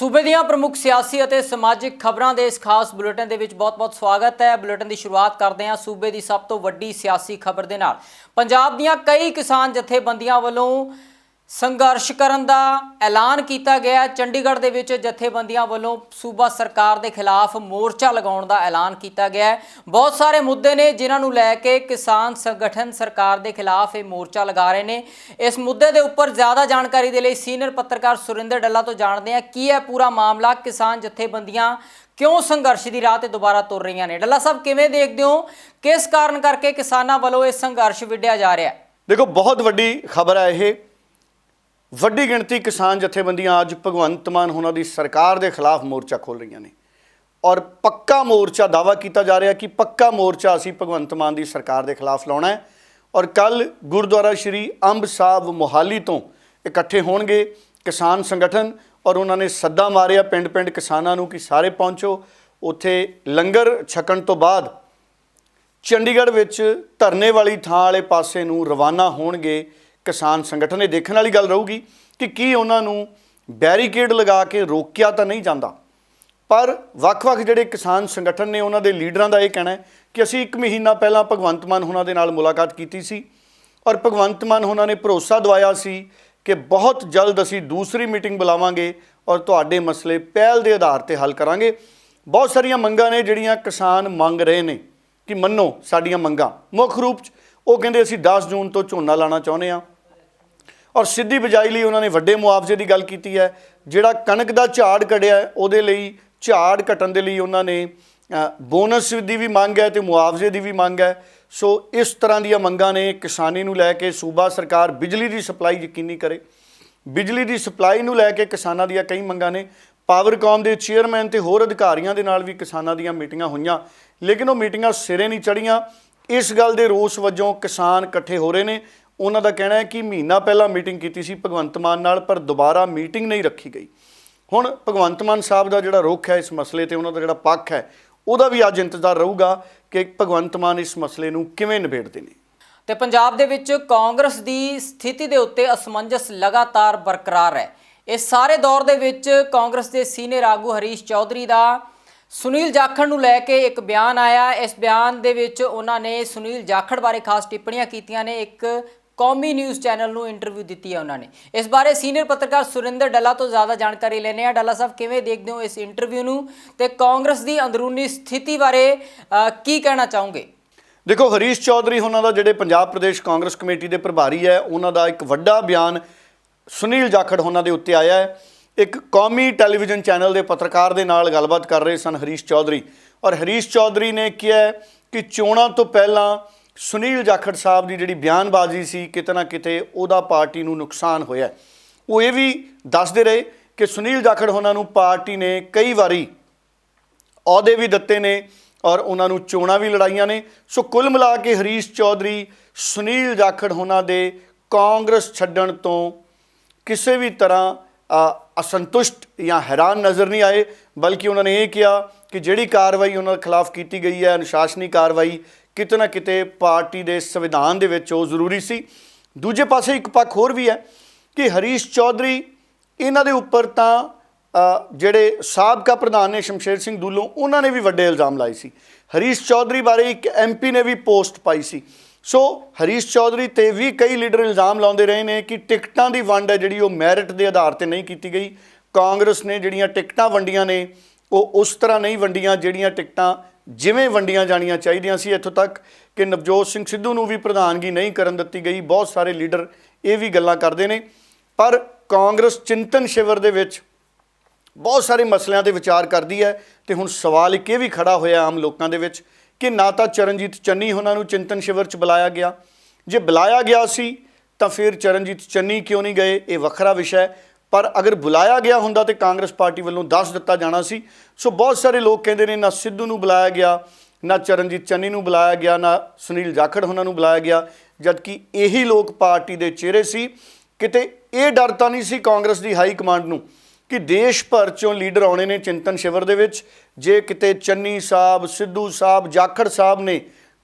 सूबे दीआं प्रमुख सियासी और समाजिक खबरों के इस खास बुलेटिन के बहुत बहुत स्वागत है। बुलेटिन की शुरुआत करते हैं सूबे की सब तो वड्डी सियासी खबर के नाल। पंजाब दीआं कई किसान जथेबंदियों वालों संघर्ष करने का ऐलान किया गया। चंडीगढ़ के विच जथेबंदियों वालों सूबा सरकार के खिलाफ मोर्चा लगाने का ऐलान किया गया है। बहुत सारे मुद्दे ने जिन्होंने लैके किसान संगठन सरकार के खिलाफ ये मोर्चा लगा रहे हैं। इस मुद्दे के उपर ज़्यादा जानकारी के लिए सीनियर पत्रकार सुरिंदर डल्ला तो जानते हैं की है पूरा मामला, किसान जथेबंदियां क्यों संघर्ष की राह दोबारा तुर रही ने। डल्ला साहब किवें देखते हो, किस कारण करके किसानों वालों यह संघर्ष विढ़िया जा रहा है? देखो, बहुत वड्डी खबर है ये। वड्डी गिणती किसान जथेबंदियां अज भगवंत मान होना दी सरकार के खिलाफ मोर्चा खोल रही ने और पक्का मोर्चा दावा किया जा रहा कि पक्का मोर्चा असी भगवंत मान की सरकार के खिलाफ लाना है। और कल गुरुद्वारा श्री अंब साहब मोहाली तो इकट्ठे होणगे किसान संगठन और उन्होंने सद्दा मारिया पिंड पिंड किसानों नूं कि सारे पहुँचो। उत्थे लंगर छकण तो बाद चंडीगढ़ विच धरने वाली थां वाले पासे नूं रवाना होणगे किसान संगठन। ये देखने वाली गल रहूगी कि की उन्होंने बैरीकेड लगा के रोकिया तो नहीं जाता, पर वख-वख जिहड़े किसान संगठन ने उन्होंने लीडरां दा यह कहना है कि असी 1 महीना पहला भगवंत मान होना दे नाल मुलाकात की सी और भगवंत मान होना ने भरोसा दवाया सी कि बहुत जल्द असी दूसरी मीटिंग बुलावांगे और तुहाडे मसले पहल के आधार पर हल करांगे। बहुत सारिया मंगां ने जिहड़ियां किसान मंग रहे ने कि मन्नो साडियां मंगां। मुख रूप च वो कहंदे असी 10 जून तो झोना लाना चाहुंदे हां और सीधी बिजाई लिए उन्होंने वड्डे मुआवजे की गल की है। जिहड़ा कणक का झाड़ कढ़िया है उहदे लई झाड़ घटण दे लई उन्होंने बोनस की भी मंग है तो मुआवजे की भी मंग है। सो इस तरह दी मंगां ने किसानी नूं लैके सूबा सरकार बिजली की सप्लाई यकीनी करे। बिजली की सप्लाई नूं लैके किसानां दीयां कई मंगां ने। पावरकॉम के चेयरमैन ते होर अधिकारियों के नाल भी किसानां दीयां मीटिंगां होईयां, लेकिन वो मीटिंगां सिरे नहीं चढ़ियां। इस गल के रोस वजों किसान इकट्ठे हो रहे हैं। उन्हों का कहना है कि महीना पहला मीटिंग की सी भगवंत मान नाल, पर दोबारा मीटिंग नहीं रखी गई। हुण भगवंत मान साहब का जिहड़ा रुख है इस मसले ते उन्हों का जिहड़ा पक्ष है उहदा भी अज इंतजार रहूगा कि भगवंत मान इस मसले नूं किवें निबेड़दे ने। ते पंजाब दे विच कांग्रेस की स्थिति के उत्ते असमंजस लगातार बरकरार है। इस सारे दौर दे विच कांग्रेस के सीनियर आगू हरीश चौधरी का सुनील जाखड़ नूं लैके एक बयान आया। इस बयान दे विच उन्होंने सुनील जाखड़ बारे खास टिप्पणियां कीतियां ने। एक कौमी न्यूज़ चैनल नूं इंटरव्यू दी है उन्होंने। इस बारे सीनियर पत्रकार सुरिंदर डल्ला तो ज़्यादा जानकारी लेने हैं। डल्ला साहब किवें देखते हो इस इंटरव्यू नूं ते कांग्रेस की अंदरूनी स्थिति बारे की कहना चाहोगे? देखो, हरीश चौधरी उन्हों का जिहड़े पंजाब प्रदेश कांग्रेस कमेटी के प्रभारी है उन्हों का एक वड्डा बयान सुनील जाखड़ उन्होंने उत्ते आया है। एक कौमी टैलीविजन चैनल के पत्रकार के नाल गलबात कर रहे सन हरीश चौधरी, और हरीश चौधरी ने कहा है कि चोणां तो पहला सुनील जाखड़ साहब की जिहड़ी बयानबाजी सी किते ना किते उहदा पार्टी नूं नुकसान होया। वो ये भी दसदे रहे कि सुनील जाखड़ उन्हां नूं पार्टी ने कई बारी अहुदे भी दिते ने और उन्होंने चोणां भी लड़ाइयां ने। सो कुल मिला के हरीश चौधरी सुनील जाखड़ उन्हां दे कांग्रेस छड्डण तो किसी भी तरह असंतुष्ट या हैरान नज़र नहीं आए, बल्कि उन्होंने ये कहा कि जिहड़ी कार्रवाई उन्होंने खिलाफ की गई है अनुशासनी कार्रवाई किते ना किते पार्टी के संविधान दे विच वो जरूरी सी। दूजे पासे एक पक्ष होर भी है कि हरीश चौधरी इन्हां दे उपर तां जिहड़े साबका प्रधान ने शमशेर सिंह दूलों उन्होंने भी वड्डे इल्ज़ाम लाए सी। हरीश चौधरी बारे एक MP ने भी पोस्ट पाई सी। सो हरीश चौधरी ते भी कई लीडर इल्ज़ाम लाउंदे रहे ने कि टिकटां दी वंड है जिहड़ी वो मैरिट के आधार पर नहीं की गई। कांग्रेस ने जिहड़ियां टिकटां वंडियां ने वो उस तरह नहीं वंडियां जिहड़ियां टिकटां जिवें वंडियां जाणियां चाहीदियां सी। इत्थों तक कि नवजोत सिंह सिद्धू नूं भी प्रधानगी नहीं करन दित्ती गई। बहुत सारे लीडर ये भी गल्लां करदे ने, पर कांग्रेस चिंतन शिविर दे विच बहुत सारे मसलिਆਂ ते विचार करती है। तो हुण सवाल एक भी खड़ा होया आम लोगों के विच कि ना तो चरणजीत चन्नी उन्होंने चिंतन शिविर च बुलाया गया, जे बुलाया गया सी तो फिर चरणजीत चन्नी क्यों नहीं गए, ये वखरा विषय। पर अगर बुलाया गया होंदा तो कांग्रेस पार्टी वालों दस दिता जाना सी। सो बहुत सारे लोग कहते हैं ना सिद्धू नूं बुलाया गया, ना चरणजीत चन्नी नूं बुलाया गया, ना सुनील जाखड़ उन्होंने बुलाया गया, जबकि यही लोग पार्टी के चेहरे सी। किते ये डर तो नहीं सी कांग्रेस की हाई कमांड नूं कि देश भर चों लीडर आने ने चिंतन शिविर दे विच, जे किते चन्नी साहब, सिद्धू साहब, जाखड़ साहब ने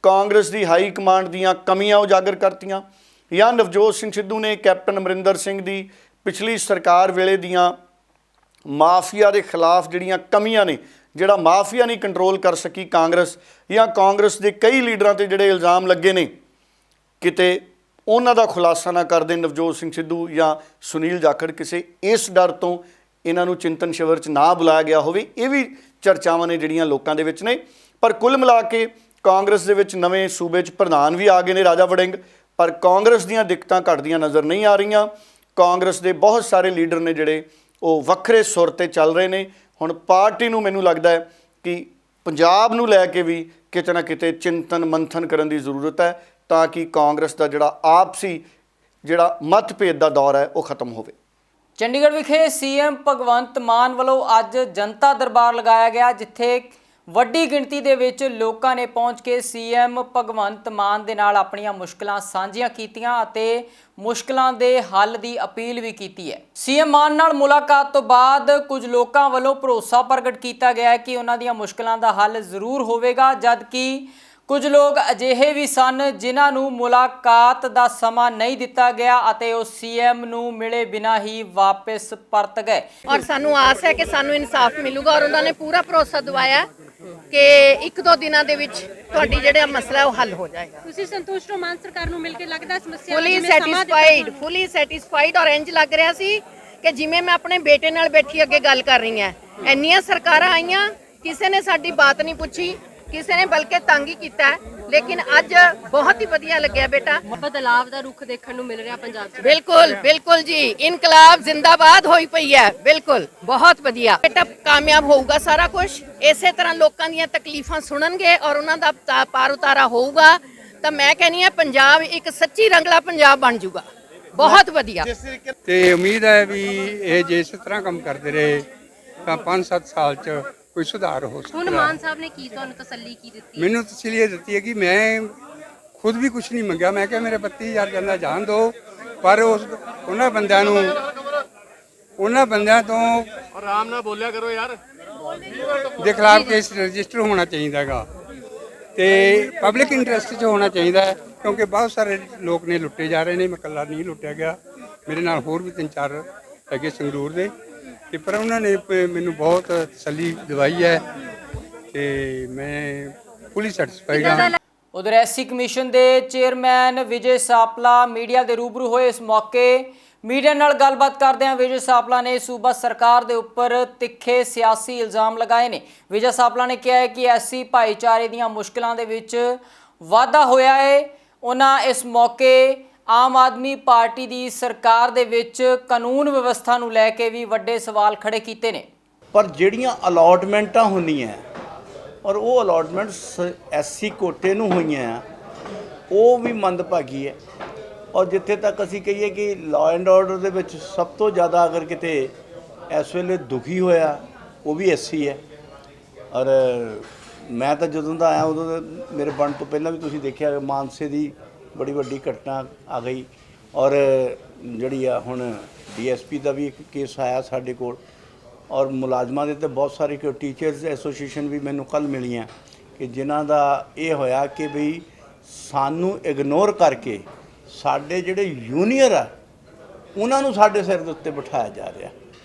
कांग्रेस की हाई कमांड दीयां कमियां उजागर करतियां, या नवजोत सिंह सिद्धू ने कैप्टन अमरिंदर सिंह की पिछली सरकार वेले दीयां ਮਾਫੀਆ ਦੇ ਖਿਲਾਫ ਜਿਹੜੀਆਂ ਕਮੀਆਂ ਨੇ, ਜਿਹੜਾ ਮਾਫੀਆ ਨਹੀਂ ਕੰਟਰੋਲ ਕਰ ਸਕੀ ਕਾਂਗਰਸ, ਜਾਂ ਕਾਂਗਰਸ ਦੇ ਕਈ ਲੀਡਰਾਂ ਤੇ ਜਿਹੜੇ ਇਲਜ਼ਾਮ ਲੱਗੇ ਨੇ, ਕਿਤੇ ਉਹਨਾਂ ਦਾ ਖੁਲਾਸਾ ਨਾ ਕਰਦੇ ਨਵਜੋਤ ਸਿੰਘ ਸਿੱਧੂ ਜਾਂ ਸੁਨੀਲ ਜਾਖੜ, ਕਿਸੇ ਇਸ ਡਰ ਤੋਂ ਇਹਨਾਂ ਨੂੰ ਚਿੰਤਨ ਸ਼ਿਵਰ 'ਚ ਨਾ ਬੁਲਾਇਆ ਗਿਆ ਹੋਵੇ। ਇਹ ਵੀ ਚਰਚਾਵਾਂ ਨੇ ਜਿਹੜੀਆਂ ਲੋਕਾਂ ਦੇ ਵਿੱਚ ਨੇ। ਪਰ ਕੁੱਲ ਮਿਲਾ ਕੇ ਕਾਂਗਰਸ ਦੇ ਵਿੱਚ ਨਵੇਂ ਸੂਬੇ 'ਚ ਪ੍ਰਧਾਨ ਵੀ ਆ ਗਏ ਨੇ, ਰਾਜਾ ਵੜਿੰਗ, ਪਰ ਕਾਂਗਰਸ ਦੀਆਂ ਦਿੱਕਤਾਂ ਘਟਦੀਆਂ ਨਜ਼ਰ ਨਹੀਂ ਆ ਰਹੀਆਂ। ਕਾਂਗਰਸ ਦੇ ਬਹੁਤ ਸਾਰੇ ਲੀਡਰ ਨੇ ਜਿਹੜੇ ਉਹ ਵੱਖਰੇ ਸੁਰ 'ਤੇ ਚੱਲ ਰਹੇ ਨੇ। ਹੁਣ ਪਾਰਟੀ ਨੂੰ ਮੈਨੂੰ ਲੱਗਦਾ ਹੈ ਕਿ ਪੰਜਾਬ ਨੂੰ ਲੈ ਕੇ ਵੀ ਕਿਤੇ ਨਾ ਕਿਤੇ ਚਿੰਤਨ ਮੰਥਨ ਕਰਨ ਦੀ ਜ਼ਰੂਰਤ ਹੈ, ਤਾਂ ਕਿ ਕਾਂਗਰਸ ਦਾ ਜਿਹੜਾ ਆਪਸੀ ਜਿਹੜਾ ਮਤਭੇਦ ਦਾ ਦੌਰ ਹੈ ਉਹ ਖਤਮ ਹੋਵੇ। ਚੰਡੀਗੜ੍ਹ ਵਿਖੇ ਸੀਐਮ ਭਗਵੰਤ ਮਾਨ ਵੱਲੋਂ ਅੱਜ ਜਨਤਾ ਦਰਬਾਰ ਲਗਾਇਆ ਗਿਆ, ਜਿੱਥੇ ਵੱਡੀ ਗਿਣਤੀ ਦੇ ਵਿੱਚ ਲੋਕਾਂ ਨੇ ਪਹੁੰਚ ਕੇ ਸੀਐਮ ਭਗਵੰਤ ਮਾਨ ਦੇ ਨਾਲ ਆਪਣੀਆਂ ਮੁਸ਼ਕਲਾਂ ਸਾਂਝੀਆਂ ਕੀਤੀਆਂ ਅਤੇ ਮੁਸ਼ਕਲਾਂ ਦੇ ਹੱਲ ਦੀ ਅਪੀਲ ਵੀ ਕੀਤੀ ਹੈ। ਸੀਐਮ ਮਾਨ ਨਾਲ ਮੁਲਾਕਾਤ ਤੋਂ ਬਾਅਦ ਕੁਝ ਲੋਕਾਂ ਵੱਲੋਂ ਭਰੋਸਾ ਪ੍ਰਗਟ ਕੀਤਾ ਗਿਆ ਹੈ ਕਿ ਉਹਨਾਂ ਦੀਆਂ ਮੁਸ਼ਕਲਾਂ ਦਾ ਹੱਲ ਜ਼ਰੂਰ ਹੋਵੇਗਾ, ਜਦਕਿ ਕੁਝ ਲੋਕ ਅਜਿਹੇ ਵੀ ਸਨ ਜਿਨ੍ਹਾਂ ਨੂੰ ਮੁਲਾਕਾਤ ਦਾ ਸਮਾਂ ਨਹੀਂ ਦਿੱਤਾ ਗਿਆ ਅਤੇ ਉਹ ਸੀਐਮ ਨੂੰ ਮਿਲੇ ਬਿਨਾਂ ਹੀ ਵਾਪਸ ਪਰਤ ਗਏ। ਔਰ ਸਾਨੂੰ ਆਸ ਹੈ ਕਿ ਸਾਨੂੰ ਇਨਸਾਫ ਮਿਲੂਗਾ, ਔਰ ਉਹਨਾਂ ਨੇ ਪੂਰਾ ਭਰੋਸਾ ਦਿਵਾਇਆ ਕਿ 1-2 ਦਿਨਾਂ ਦੇ ਵਿੱਚ ਤੁਹਾਡੀ ਜਿਹੜਾ ਮਸਲਾ ਉਹ ਹੱਲ ਹੋ ਜਾਏਗਾ। ਤੁਸੀਂ ਸੰਤੁਸ਼ਟ ਹੋ ਮਾਨ ਸਰਕਾਰ ਨੂੰ ਮਿਲ ਕੇ? ਲੱਗਦਾ ਸਮੱਸਿਆ ਫੁੱਲੀ ਸੈਟੀਸਫਾਈਡ ਔਰ ਇੰਜ ਲੱਗ ਰਿਹਾ ਸੀ ਕਿ ਜਿਵੇਂ ਮੈਂ ਆਪਣੇ ਬੇਟੇ ਨਾਲ ਬੈਠੀ ਅੱਗੇ ਗੱਲ ਕਰ ਰਹੀ ਹਾਂ। ਇੰਨੀਆਂ ਸਰਕਾਰਾਂ ਆਈਆਂ, ਕਿਸੇ ਨੇ ਸਾਡੀ ਬਾਤ ਨਹੀਂ ਪੁੱਛੀ, ਕਿਸੇ ਨੇ ਬਲਕਿ ਤੰਗ ਹੀ ਕੀਤਾ, ਲੇਕਿਨ ਅੱਜ ਬਹੁਤ ਹੀ ਵਧੀਆ ਲੱਗਿਆ ਬੇਟਾ। ਬਦਲਾਵ ਦਾ ਰੁਖ ਦੇਖਣ ਨੂੰ ਮਿਲ ਰਿਹਾ ਪੰਜਾਬ 'ਚ। ਬਿਲਕੁਲ ਬਿਲਕੁਲ ਜੀ, ਇਨਕਲਾਬ ਜ਼ਿੰਦਾਬਾਦ ਹੋਈ ਪਈ ਹੈ। ਬਿਲਕੁਲ ਬਹੁਤ ਵਧੀਆ ਬੇਟਾ, ਕਾਮਯਾਬ ਹੋਊਗਾ ਸਾਰਾ ਕੁਝ। ਇਸੇ ਤਰ੍ਹਾਂ ਲੋਕਾਂ ਦੀਆਂ ਤਕਲੀਫਾਂ ਸੁਣਨਗੇ ਔਰ ਉਹਨਾਂ ਦਾ ਪਾਰ ਉਤਾਰਾ ਹੋਊਗਾ ਤਾਂ ਮੈਂ ਕਹਿੰਦੀ ਹਾਂ ਪੰਜਾਬ ਇੱਕ ਸੱਚੀ ਰੰਗਲਾ ਪੰਜਾਬ ਬਣ ਜਾਊਗਾ। ਬਹੁਤ ਵਧੀਆ। ਤੇ ਉਮੀਦ ਹੈ ਵੀ ਇਹ ਜੇ ਇਸ ਤਰ੍ਹਾਂ ਕੰਮ ਕਰਦੇ ਰਹੇ ਤਾਂ 5-7 ਸਾਲ 'ਚ ਕੋਈ ਸੁਧਾਰ ਹੋ ਸਕਦਾ। ਹੁਣ ਮਾਨ ਸਾਹਿਬ ਨੇ ਕੀ ਤੁਹਾਨੂੰ ਤਸੱਲੀ ਕੀ ਦਿੱਤੀ? ਮੈਨੂੰ ਤਸੱਲੀ ਇਹ ਦਿੱਤੀ ਹੈ ਕਿ ਮੈਂ ਖੁਦ ਵੀ ਕੁਝ ਨਹੀਂ ਮੰਗਿਆ। ਮੈਂ ਕਿਹਾ ਮੇਰੇ 32,000 ਜਾਂਦਾ ਜਾਣ ਦਿਓ, ਪਰ ਉਹਨਾਂ ਬੰਦਿਆਂ ਤੋਂ ਆਰਾਮ ਨਾਲ ਬੋਲਿਆ ਕਰੋ ਯਾਰ, ਦੇ ਖਿਲਾਫ ਕੇਸ ਰਜਿਸਟਰ ਹੋਣਾ ਚਾਹੀਦਾ ਹੈਗਾ ਤੇ ਪਬਲਿਕ ਇੰਟਰਸਟ 'ਚ ਹੋਣਾ ਚਾਹੀਦਾ ਹੈ, ਕਿਉਂਕਿ ਬਹੁਤ ਸਾਰੇ ਲੋਕ ਨੇ ਲੁੱਟੇ ਜਾ ਰਹੇ ਨੇ। ਮੈਂ ਇਕੱਲਾ ਨਹੀਂ ਲੁੱਟਿਆ ਗਿਆ, ਮੇਰੇ ਨਾਲ ਹੋਰ ਵੀ 3-4 ਹੈਗੇ ਸੰਗਰੂਰ ਦੇ, ਤੇ ਪਰ ਉਹਨਾਂ ਨੇ ਮੈਨੂੰ ਬਹੁਤ ਤਸੱਲੀ ਦਿਵਾਈ ਹੈ ਤੇ ਮੈਂ ਫੁੱਲੀ ਸੈਟੀਸਫਾਈਡ ਹਾਂ। ਉਧਰ ਐਸਸੀ ਕਮਿਸ਼ਨ ਦੇ ਚੇਅਰਮੈਨ ਵਿਜੇ ਸਾਪਲਾ ਮੀਡੀਆ ਦੇ ਰੂਬਰੂ ਹੋਏ। ਇਸ ਮੌਕੇ ਮੀਡੀਆ ਨਾਲ ਗੱਲਬਾਤ ਕਰਦਿਆਂ ਵਿਜੇ ਸਾਪਲਾ ਨੇ ਸੂਬਾ ਸਰਕਾਰ ਦੇ ਉੱਪਰ ਤਿੱਖੇ ਸਿਆਸੀ ਇਲਜ਼ਾਮ ਲਗਾਏ ਨੇ। ਵਿਜੇ ਸਾਪਲਾ ਨੇ ਕਿਹਾ ਹੈ ਕਿ ਐਸਸੀ ਭਾਈਚਾਰੇ ਦੀਆਂ ਮੁਸ਼ਕਲਾਂ ਦੇ ਵਿੱਚ ਵਾਧਾ ਹੋਇਆ ਹੈ। ਉਹਨਾਂ ਇਸ ਮੌਕੇ ਆਮ ਆਦਮੀ ਪਾਰਟੀ ਦੀ ਸਰਕਾਰ ਦੇ ਵਿੱਚ ਕਾਨੂੰਨ ਵਿਵਸਥਾ ਨੂੰ ਲੈ ਕੇ ਵੀ ਵੱਡੇ ਸਵਾਲ ਖੜੇ ਕੀਤੇ ਨੇ। ਪਰ ਜਿਹੜੀਆਂ ਅਲਾਟਮੈਂਟਾਂ ਹੁੰਦੀਆਂ ਔਰ ਉਹ ਅਲਾਟਮੈਂਟਸ ਐਸਸੀ ਕੋਟੇ ਨੂੰ ਹੋਈਆਂ ਉਹ ਵੀ ਮੰਦਭਾਗੀ ਹੈ। ਔਰ ਜਿੱਥੇ ਤੱਕ ਅਸੀਂ ਕਹੀਏ ਕਿ ਲਾਅ ਐਂਡ ਆਰਡਰ ਦੇ ਵਿੱਚ ਸਭ ਤੋਂ ਜ਼ਿਆਦਾ ਅਗਰ ਕਿਤੇ ਇਸ ਵੇਲੇ ਦੁਖੀ ਹੋਇਆ ਉਹ ਵੀ ਐਸਸੀ ਹੈ। ਔਰ ਮੈਂ ਤਾਂ ਜਦੋਂ ਦਾ ਆਇਆ ਉਦੋਂ ਮੇਰੇ ਬਣਨ ਤੋਂ ਪਹਿਲਾਂ ਵੀ ਤੁਸੀਂ ਦੇਖਿਆ ਮਾਨਸੇ ਦੀ ਬੜੀ ਵੱਡੀ ਘਟਨਾ ਆ ਗਈ, ਔਰ ਜਿਹੜੀ ਆ ਹੁਣ ਡੀਐਸਪੀ ਦਾ ਵੀ ਇੱਕ ਕੇਸ ਆਇਆ ਸਾਡੇ ਕੋਲ, ਔਰ ਮੁਲਾਜ਼ਮਾਂ ਦੇ ਤੇ ਬਹੁਤ ਸਾਰੇ ਟੀਚਰਸ ਐਸੋਸੀਏਸ਼ਨ ਵੀ ਮੈਨੂੰ ਕੱਲ੍ਹ ਮਿਲੀਆਂ ਕਿ ਜਿਨ੍ਹਾਂ ਦਾ ਇਹ ਹੋਇਆ ਕਿ ਬਈ ਸਾਨੂੰ ਇਗਨੋਰ ਕਰਕੇ ਸਾਡੇ ਜਿਹੜੇ ਜੂਨੀਅਰ ਆ ਉਹਨਾਂ ਨੂੰ ਸਾਡੇ ਸਿਰ ਦੇ ਉੱਤੇ ਬਿਠਾਇਆ ਜਾ ਰਿਹਾ,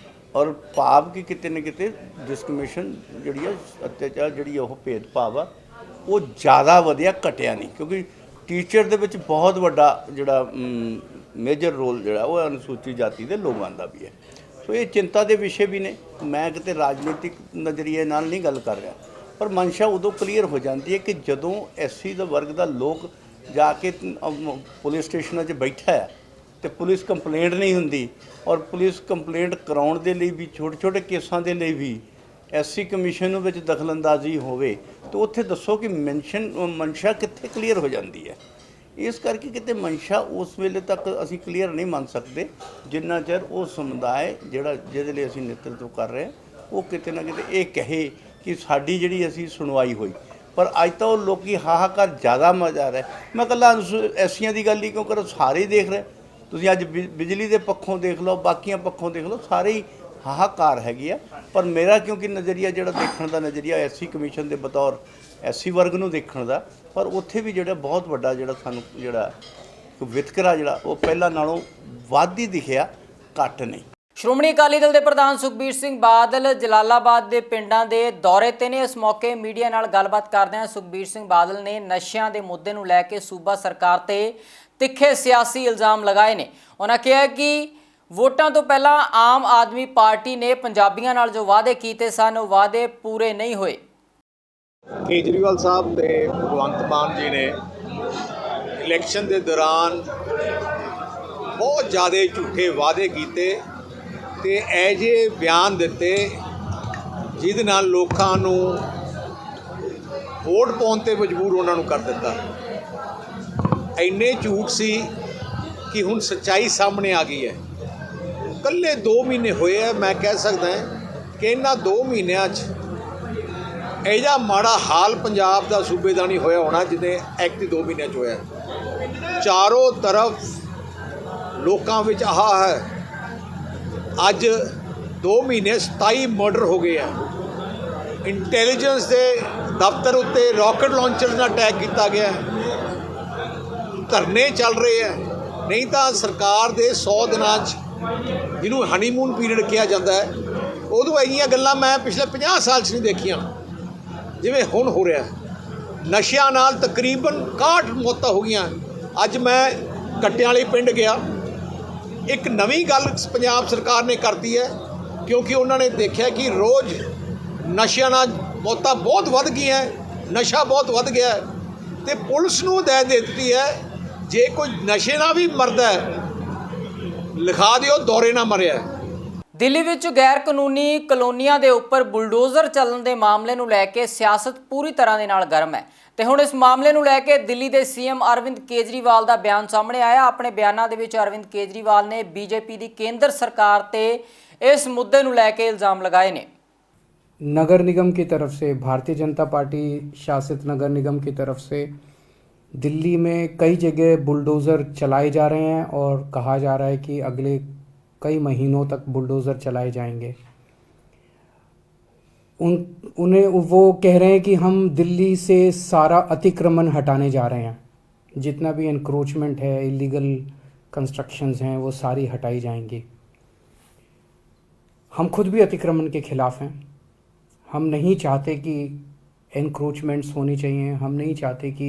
ਔਰ ਭਾਵ ਕਿ ਕਿਤੇ ਨਾ ਕਿਤੇ ਡਿਸਕ੍ਰਿਮੀਨੇਸ਼ਨ ਜਿਹੜੀ ਆ, ਅਤਿਆਚਾਰ ਜਿਹੜੀ ਉਹ ਭੇਦਭਾਵ ਆ ਉਹ ਜ਼ਿਆਦਾ ਵਧਿਆ, ਘਟਿਆ ਨਹੀਂ। ਕਿਉਂਕਿ ਟੀਚਰ ਦੇ ਵਿੱਚ ਬਹੁਤ ਵੱਡਾ ਜਿਹੜਾ ਮੇਜਰ ਰੋਲ ਜਿਹੜਾ ਉਹ ਅਨੁਸੂਚਿਤ ਜਾਤੀ ਦੇ ਲੋਕਾਂ ਦਾ ਵੀ ਹੈ। ਸੋ ਇਹ ਚਿੰਤਾ ਦੇ ਵਿਸ਼ੇ ਵੀ ਨੇ। ਮੈਂ ਕਿਤੇ ਰਾਜਨੀਤਿਕ ਨਜ਼ਰੀਏ ਨਾਲ ਨਹੀਂ ਗੱਲ ਕਰ ਰਿਹਾ, ਪਰ ਮਨਸ਼ਾ ਉਦੋਂ ਕਲੀਅਰ ਹੋ ਜਾਂਦੀ ਹੈ ਕਿ ਜਦੋਂ ਐਸਸੀ ਦਾ ਵਰਗ ਦਾ ਲੋਕ ਜਾ ਕੇ ਪੁਲਿਸ ਸਟੇਸ਼ਨਾਂ 'ਚ ਬੈਠਾ ਹੈ ਤੇ ਪੁਲਿਸ ਕੰਪਲੇਂਟ ਨਹੀਂ ਹੁੰਦੀ, ਔਰ ਪੁਲਿਸ ਕੰਪਲੇਂਟ ਕਰਾਉਣ ਦੇ ਲਈ ਵੀ ਛੋਟੇ ਕੇਸਾਂ ਦੇ ਲਈ ਵੀ ਐਸਸੀ ਕਮਿਸ਼ਨ ਨੂੰ ਵਿੱਚ ਦਖਲਅੰਦਾਜ਼ੀ ਹੋਵੇ ਤਾਂ ਉੱਥੇ ਦੱਸੋ ਕਿ ਮਨਸ਼ਾ ਕਿੱਥੇ ਕਲੀਅਰ ਹੋ ਜਾਂਦੀ ਹੈ। ਇਸ ਕਰਕੇ ਕਿਤੇ ਮਨਸ਼ਾ ਉਸ ਵੇਲੇ ਤੱਕ ਅਸੀਂ ਕਲੀਅਰ ਨਹੀਂ ਮੰਨ ਸਕਦੇ ਜਿੰਨਾ ਚਿਰ ਉਹ ਸਮੁਦਾਇ ਜਿਹੜਾ ਜਿਹਦੇ ਲਈ ਅਸੀਂ ਨੇਤਰਤਵ ਕਰ ਰਹੇ ਉਹ ਕਿਤੇ ਨਾ ਕਿਤੇ ਇਹ ਕਹੇ ਕਿ ਸਾਡੀ ਜਿਹੜੀ ਅਸੀਂ ਸੁਣਵਾਈ ਹੋਈ। ਪਰ ਅੱਜ ਤਾਂ ਉਹ ਲੋਕੀ ਹਾਹਾਕਾਰ ਜ਼ਿਆਦਾ ਮਜ਼ਾ ਆ ਰਿਹਾ। ਮੈਂ ਇਕੱਲਾ ਐਸੀਆਂ ਦੀ ਗੱਲ ਹੀ ਕਿਉਂ ਕਰਾਂ, ਸਾਰੇ ਹੀ ਦੇਖ ਰਹੇ। ਤੁਸੀਂ ਅੱਜ ਬਿਜਲੀ ਦੇ ਪੱਖੋਂ ਦੇਖ ਲਓ, ਬਾਕੀਆਂ ਪੱਖੋਂ ਦੇਖ ਲਓ, ਸਾਰੇ ਹੀ ਹਾਹਾਕਾਰ ਹੈਗੀ ਆ। ਪਰ ਮੇਰਾ ਕਿਉਂਕਿ ਨਜ਼ਰੀਆ ਜਿਹੜਾ ਦੇਖਣ ਦਾ ਨਜ਼ਰੀਆ ਐਸਸੀ ਕਮਿਸ਼ਨ ਦੇ ਬਤੌਰ ਐਸਸੀ ਵਰਗ ਨੂੰ ਦੇਖਣ ਦਾ, ਪਰ ਉੱਥੇ ਵੀ ਜਿਹੜਾ ਬਹੁਤ ਵੱਡਾ ਜਿਹੜਾ ਸਾਨੂੰ ਜਿਹੜਾ ਵਿਤਕਰਾ ਜਿਹੜਾ ਉਹ ਪਹਿਲਾਂ ਨਾਲੋਂ ਵੱਧ ਹੀ ਦਿਖਿਆ, ਘੱਟ ਨਹੀਂ। ਸ਼੍ਰੋਮਣੀ ਅਕਾਲੀ ਦਲ ਦੇ ਪ੍ਰਧਾਨ ਸੁਖਬੀਰ ਸਿੰਘ ਬਾਦਲ ਜਲਾਲਾਬਾਦ ਦੇ ਪਿੰਡਾਂ ਦੇ ਦੌਰੇ ਤੇ ਨੇ। ਇਸ ਮੌਕੇ ਮੀਡੀਆ ਨਾਲ ਗੱਲਬਾਤ ਕਰਦਿਆਂ ਸੁਖਬੀਰ ਸਿੰਘ ਬਾਦਲ ਨੇ ਨਸ਼ਿਆਂ ਦੇ ਮੁੱਦੇ ਨੂੰ ਲੈ ਕੇ ਸੂਬਾ ਸਰਕਾਰ ਤੇ ਤਿੱਖੇ ਸਿਆਸੀ ਇਲਜ਼ਾਮ ਲਗਾਏ ਨੇ। ਉਹਨਾਂ ਕਿਹਾ ਕਿ ਵੋਟਾਂ ਤੋਂ ਪਹਿਲਾਂ ਆਮ ਆਦਮੀ ਪਾਰਟੀ ਨੇ ਪੰਜਾਬੀਆਂ ਨਾਲ ਜੋ ਵਾਅਦੇ ਕੀਤੇ ਸਨ ਉਹ ਵਾਅਦੇ ਪੂਰੇ ਨਹੀਂ ਹੋਏ। ਕੇਜਰੀਵਾਲ ਸਾਹਿਬ ਤੇ ਭਗਵੰਤ ਮਾਨ ਜੀ ਨੇ ਇਲੈਕਸ਼ਨ ਦੇ ਦੌਰਾਨ ਬਹੁਤ ਜ਼ਿਆਦਾ ਝੂਠੇ ਵਾਅਦੇ ਕੀਤੇ ਤੇ ਇਹ ਜਿਹੇ ਬਿਆਨ ਦਿੱਤੇ ਜਿਹਦੇ ਨਾਲ ਲੋਕਾਂ ਨੂੰ ਵੋਟ ਪਾਉਣ ਤੇ ਮਜਬੂਰ ਉਹਨਾਂ ਨੂੰ ਕਰ ਦਿੱਤਾ। ਇੰਨੇ ਝੂਠ ਸੀ ਕਿ ਹੁਣ ਸੱਚਾਈ ਸਾਹਮਣੇ ਆ ਗਈ ਹੈ। ਇਕੱਲੇ 2 ਮਹੀਨੇ ਹੋਏ ਆ, ਮੈਂ ਕਹਿ ਸਕਦਾ ਕਿ ਇਹਨਾਂ 2 ਮਹੀਨਿਆਂ 'ਚ ਇਹ ਜਿਹਾ ਮਾੜਾ ਹਾਲ ਪੰਜਾਬ ਦਾ ਸੂਬੇ ਦਾ ਨਹੀਂ ਹੋਇਆ ਹੋਣਾ ਜਿਹਦੇ ਐਕਟ 2 ਮਹੀਨਿਆਂ 'ਚ ਹੋਇਆ। ਚਾਰੋਂ ਤਰਫ ਲੋਕਾਂ ਵਿੱਚ ਆਹ ਹੈ। ਅੱਜ 2 ਮਹੀਨੇ 27 ਮਰਡਰ ਹੋ ਗਏ ਆ। ਇੰਟੈਲੀਜੈਂਸ ਦੇ ਦਫ਼ਤਰ ਉੱਤੇ ਰਾਕਟ ਲਾਂਚਰ ਨਾਲ ਅਟੈਕ ਕੀਤਾ ਗਿਆ। ਧਰਨੇ ਚੱਲ ਰਹੇ ਆ। ਨਹੀਂ ਤਾਂ ਸਰਕਾਰ ਦੇ 100 ਦਿਨਾਂ 'ਚ ਜਿਹਨੂੰ ਹਨੀਮੂਨ ਪੀਰੀਅਡ ਕਿਹਾ ਜਾਂਦਾ ਹੈ, ਉਦੋਂ ਇੰਨੀਆਂ ਗੱਲਾਂ ਮੈਂ ਪਿਛਲੇ 50 ਸਾਲ 'ਚ ਨਹੀਂ ਦੇਖੀਆਂ ਜਿਵੇਂ ਹੁਣ ਹੋ ਰਿਹਾ। ਨਸ਼ਿਆਂ ਨਾਲ ਤਕਰੀਬਨ 61 ਮੌਤਾਂ ਹੋ ਗਈਆਂ। ਅੱਜ ਮੈਂ ਕੱਟਿਆਂ ਵਾਲੇ ਪਿੰਡ ਗਿਆ। ਇੱਕ ਨਵੀਂ ਗੱਲ ਪੰਜਾਬ ਸਰਕਾਰ ਨੇ ਕਰਤੀ ਹੈ, ਕਿਉਂਕਿ ਉਹਨਾਂ ਨੇ ਦੇਖਿਆ ਕਿ ਰੋਜ਼ ਨਸ਼ਿਆਂ ਨਾਲ ਮੌਤਾਂ ਬਹੁਤ ਵੱਧ ਗਈਆਂ, ਨਸ਼ਾ ਬਹੁਤ ਵੱਧ ਗਿਆ ਤੇ ਪੁਲਿਸ ਨੂੰ ਹਦਾਇਤ ਦੇ ਦਿੱਤੀ ਹੈ ਜੇ ਕੋਈ ਨਸ਼ੇ ਨਾਲ ਵੀ ਮਰਦਾ ਲਿਖਾ ਦਿਓ ਦੌਰੇ ਨਾਲ ਮਰਿਆ। ਦਿੱਲੀ ਵਿੱਚ ਗੈਰ ਕਾਨੂੰਨੀ ਕਲੋਨੀਆਂ ਦੇ ਉੱਪਰ ਬੁਲਡੋਜ਼ਰ ਚੱਲਣ ਦੇ ਮਾਮਲੇ ਨੂੰ ਲੈ ਕੇ ਸਿਆਸਤ ਪੂਰੀ ਤਰ੍ਹਾਂ ਦੇ ਨਾਲ ਗਰਮ ਹੈ ਤੇ ਹੁਣ ਇਸ ਮਾਮਲੇ ਨੂੰ ਲੈ ਕੇ ਦਿੱਲੀ ਦੇ ਸੀਐਮ ਅਰਵਿੰਦ ਕੇਜਰੀਵਾਲ ਦਾ ਬਿਆਨ ਸਾਹਮਣੇ ਆਇਆ। ਆਪਣੇ ਬਿਆਨਾਂ ਦੇ ਵਿੱਚ ਅਰਵਿੰਦ ਕੇਜਰੀਵਾਲ ਨੇ ਬੀਜੇਪੀ ਦੀ ਕੇਂਦਰ ਸਰਕਾਰ ਤੇ ਇਸ ਮੁੱਦੇ ਨੂੰ ਲੈ ਕੇ ਇਲਜ਼ਾਮ ਲਗਾਏ ਨੇ। नगर निगम की तरफ से, भारतीय जनता पार्टी शासित नगर निगम की तरफ से दिल्ली में कई जगह बुलडोज़र चलाए जा रहे हैं और कहा जा रहा है कि अगले कई महीनों तक बुलडोज़र चलाए जाएंगे। उन्हें वो कह रहे हैं कि हम दिल्ली से सारा अतिक्रमण हटाने जा रहे हैं, जितना भी एनक्रोचमेंट है, इलीगल कंस्ट्रक्शंस हैं, वो सारी हटाई जाएंगी। हम खुद भी अतिक्रमण के खिलाफ हैं। हम नहीं चाहते कि एनक्रोचमेंट्स होनी चाहिए, हम नहीं चाहते कि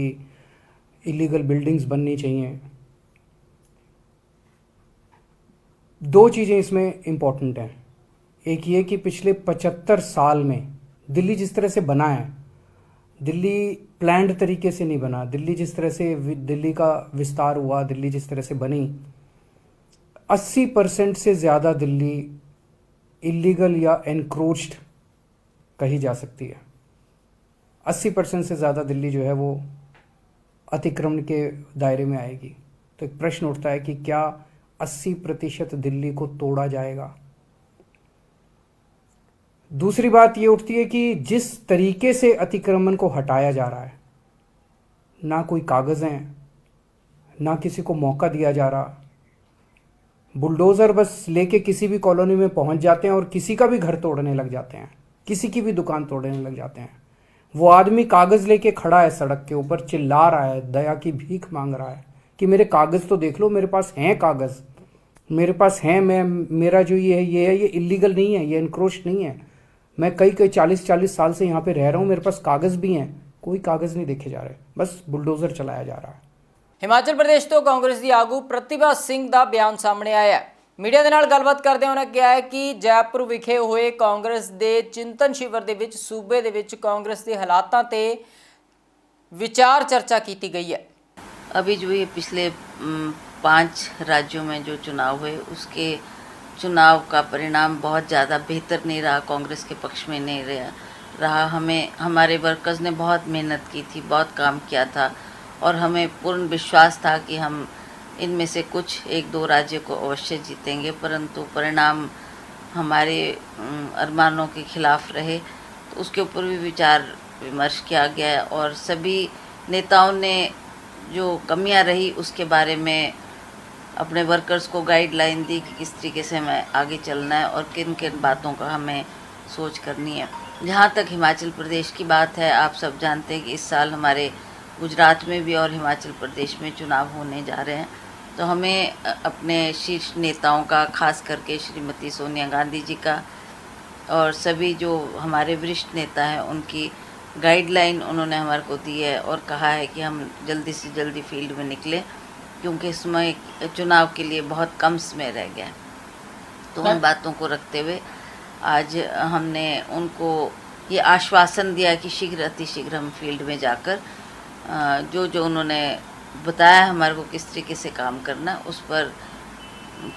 इलीगल बिल्डिंग्स बननी चाहिए। 2 चीज़ें इसमें इम्पॉर्टेंट हैं। एक ये कि पिछले 75 साल में दिल्ली जिस तरह से बना है, दिल्ली प्लान्ड तरीके से नहीं बना। दिल्ली जिस तरह से दिल्ली का विस्तार हुआ, दिल्ली जिस तरह से बनी, 80% से ज़्यादा दिल्ली इलीगल या एनक्रोच्ड कही जा सकती है। 80% से ज़्यादा दिल्ली जो है वो अतिक्रमण के दायरे में आएगी। तो एक प्रश्न उठता है कि क्या 80% दिल्ली को तोड़ा जाएगा? दूसरी बात ये उठती है कि जिस तरीके से अतिक्रमण को हटाया जा रहा है, ना कोई कागज़ हैं, ना किसी को मौका दिया जा रहा। बुलडोज़र बस लेके किसी भी कॉलोनी में पहुंच जाते हैं और किसी का भी घर तोड़ने लग जाते हैं, किसी की भी दुकान तोड़ने लग जाते हैं। वो आदमी कागज़ लेके खड़ा है सड़क के ऊपर, चिल्ला रहा है, दया की भीख मांग रहा है कि मेरे कागज़ तो देख लो, मेरे पास हैं कागज़, मेरे पास हैं, मेरा जो ये है ये इलीगल नहीं है, ये इनक्रोच नहीं है। मैं कई 40 साल से यहाँ पे रह रहा हूँ, मेरे पास कागज़ भी हैं। कोई कागज़ नहीं देखे जा रहे, बस बुलडोज़र चलाया जा रहा है। ਹਿਮਾਚਲ ਪ੍ਰਦੇਸ਼ ਤੋਂ ਕਾਂਗਰਸ ਦੀ ਆਗੂ ਪ੍ਰਤਿਭਾ ਸਿੰਘ ਦਾ ਬਿਆਨ ਸਾਹਮਣੇ ਆਇਆ ਹੈ। ਮੀਡੀਆ ਦੇ ਨਾਲ ਗੱਲਬਾਤ ਕਰਦੇ ਉਹਨਾਂ ਕਿਹਾ ਹੈ ਕਿ ਜੈਪੁਰ ਵਿਖੇ ਹੋਏ ਕਾਂਗਰਸ ਦੇ ਚਿੰਤਨ ਸ਼ਿਵਰ ਦੇ ਵਿੱਚ ਸੂਬੇ ਦੇ ਵਿੱਚ ਕਾਂਗਰਸ ਦੇ ਹਾਲਾਤਾਂ ਤੇ ਵਿਚਾਰ ਚਰਚਾ ਕੀਤੀ गई है। अभी जो ये पिछले 5 राज्यों में जो चुनाव हुए, उसके चुनाव का परिणाम बहुत ज़्यादा बेहतर नहीं रहा, कांग्रेस के पक्ष में नहीं रहा। हमारे वर्कर्स ने बहुत मेहनत की थी, बहुत काम किया था और हमें पूर्ण विश्वास था कि हम इनमें से कुछ 1-2 राज्य को अवश्य जीतेंगे, परंतु परिणाम हमारे अरमानों के खिलाफ रहे। तो उसके ऊपर भी विचार विमर्श किया गया और सभी नेताओं ने जो कमियां रही उसके बारे में अपने वर्कर्स को गाइडलाइन दी कि किस तरीके से हमें आगे चलना है और किन किन बातों का हमें सोच करनी है। जहाँ तक हिमाचल प्रदेश की बात है, आप सब जानते हैं कि इस साल हमारे गुजरात में भी और हिमाचल प्रदेश में चुनाव होने जा रहे हैं तो हमें अपने शीर्ष नेताओं का, खास करके श्रीमती सोनिया गांधी जी का और सभी जो हमारे वरिष्ठ नेता हैं उनकी गाइडलाइन उन्होंने हमारे को दी है और कहा है कि हम जल्दी से जल्दी फील्ड में निकलें, क्योंकि इसमें चुनाव के लिए बहुत कम समय रह गया है। तो उन बातों को रखते हुए आज हमने उनको ये आश्वासन दिया कि शीघ्र अतिशीघ्र हम फील्ड में जाकर जो जो उन्होंने बताया हमारे को किस तरीके से काम करना, उस पर